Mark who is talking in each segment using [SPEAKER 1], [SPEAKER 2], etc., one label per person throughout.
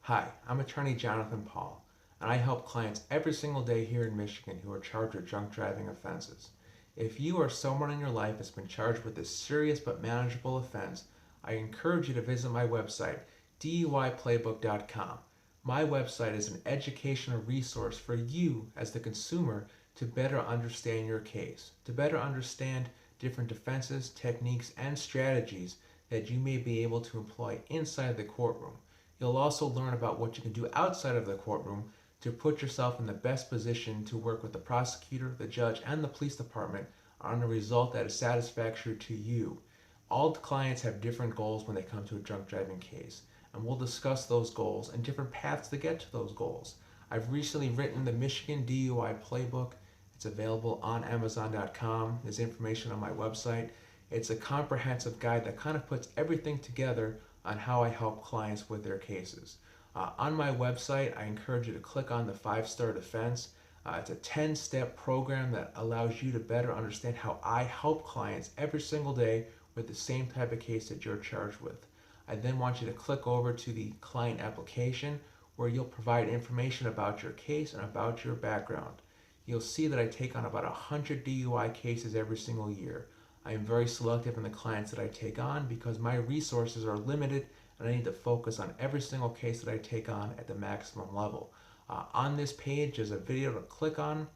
[SPEAKER 1] Hi, I'm attorney Jonathan Paul, and I help clients every single day here in Michigan who are charged with drunk driving offenses. If you or someone in your life has been charged with a serious but manageable offense, I encourage you to visit my website, DUIPlaybook.com. My website is an educational resource for you as the consumer to better understand your case, to better understand different defenses, techniques, and strategies that you may be able to employ inside the courtroom. You'll also learn about what you can do outside of the courtroom to put yourself in the best position to work with the prosecutor, the judge, and the police department on a result that is satisfactory to you. All clients have different goals when they come to a drunk driving case, and we'll discuss those goals and different paths to get to those goals. I've recently written the Michigan DUI Playbook. It's available on Amazon.com. There's information on my website. It's a comprehensive guide that kind of puts everything together on how I help clients with their cases. On my website, I encourage you to click on the 5-star defense. It's a 10-step program that allows you to better understand how I help clients every single day with the same type of case that you're charged with. I then want you to click over to the client application where you'll provide information about your case and about your background. You'll see that I take on about 100 DUI cases every single year. I am very selective in the clients that I take on because my resources are limited and I need to focus on every single case that I take on at the maximum level. On this page, there's a video to click on.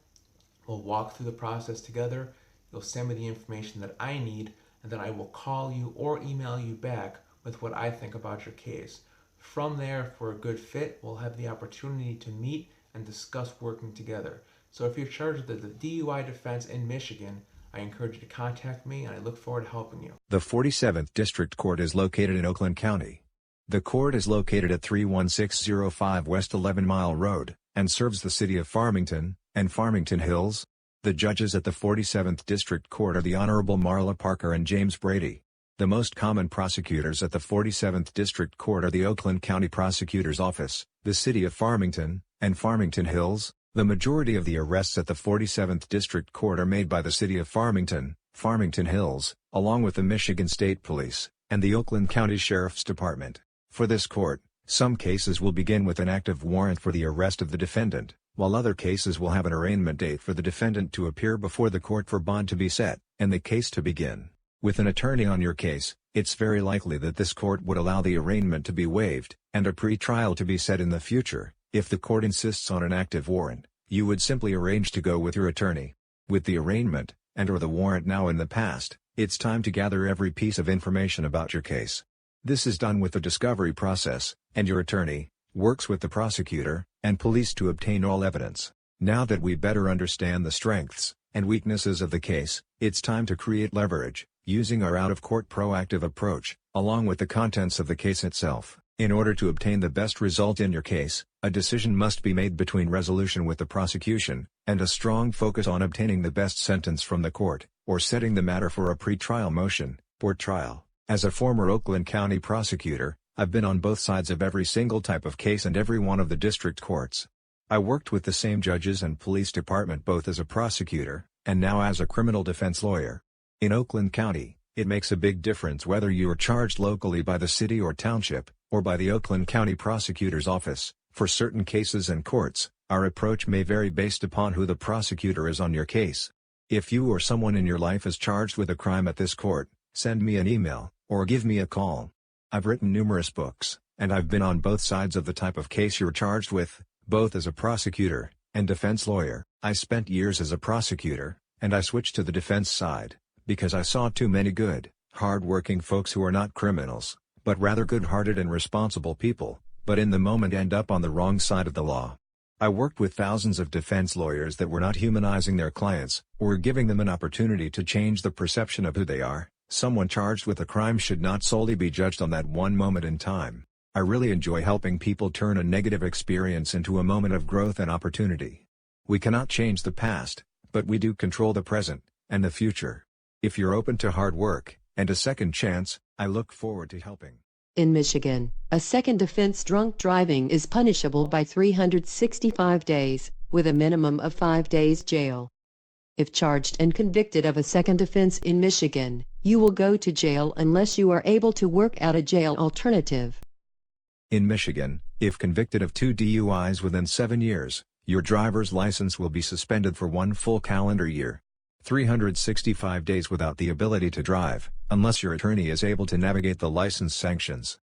[SPEAKER 1] We'll walk through the process together. You'll send me the information that I need, and then I will call you or email you back with what I think about your case. From there, if we're a good fit, we'll have the opportunity to meet and discuss working together. So if you're charged with the DUI defense in Michigan, I encourage you to contact me, and I look forward to helping you.
[SPEAKER 2] The 47th District Court is located in Oakland County. The court is located at 31605 West 11 Mile Road, and serves the City of Farmington, and Farmington Hills. The judges at the 47th District Court are the Honorable Marla Parker and James Brady. The most common prosecutors at the 47th District Court are the Oakland County Prosecutor's Office, the City of Farmington, and Farmington Hills. The majority of the arrests at the 47th District Court are made by the City of Farmington, Farmington Hills, along with the Michigan State Police, and the Oakland County Sheriff's Department. For this court, some cases will begin with an active warrant for the arrest of the defendant, while other cases will have an arraignment date for the defendant to appear before the court for bond to be set, and the case to begin. With an attorney on your case, it's very likely that this court would allow the arraignment to be waived, and a pre-trial to be set in the future. If the court insists on an active warrant, you would simply arrange to go with your attorney. With the arraignment, and/or the warrant now in the past, it's time to gather every piece of information about your case. This is done with the discovery process, and your attorney works with the prosecutor and police to obtain all evidence. Now that we better understand the strengths and weaknesses of the case, it's time to create leverage, using our out-of-court proactive approach, along with the contents of the case itself. In order to obtain the best result in your case, a decision must be made between resolution with the prosecution, and a strong focus on obtaining the best sentence from the court, or setting the matter for a pre-trial motion, for trial. As a former Oakland County prosecutor, I've been on both sides of every single type of case and every one of the district courts. I worked with the same judges and police department both as a prosecutor, and now as a criminal defense lawyer. In Oakland County, it makes a big difference whether you are charged locally by the city or township, or by the Oakland County Prosecutor's Office. For certain cases and courts, our approach may vary based upon who the prosecutor is on your case. If you or someone in your life is charged with a crime at this court, send me an email, or give me a call. I've written numerous books, and I've been on both sides of the type of case you're charged with, both as a prosecutor and defense lawyer. I spent years as a prosecutor, and I switched to the defense side, because I saw too many good, hard-working folks who are not criminals, but rather good-hearted and responsible people, but in the moment end up on the wrong side of the law. I worked with thousands of defense lawyers that were not humanizing their clients, or giving them an opportunity to change the perception of who they are. Someone charged with a crime should not solely be judged on that one moment in time. I really enjoy helping people turn a negative experience into a moment of growth and opportunity. We cannot change the past, but we do control the present, and the future. If you're open to hard work, and a second chance, I look forward to helping.
[SPEAKER 3] In Michigan, a second offense drunk driving is punishable by 365 days, with a minimum of 5 days jail. If charged and convicted of a second offense in Michigan, you will go to jail unless you are able to work out a jail alternative.
[SPEAKER 2] In Michigan, if convicted of 2 DUIs within 7 years, your driver's license will be suspended for 1 full calendar year. 365 days without the ability to drive, unless your attorney is able to navigate the license sanctions.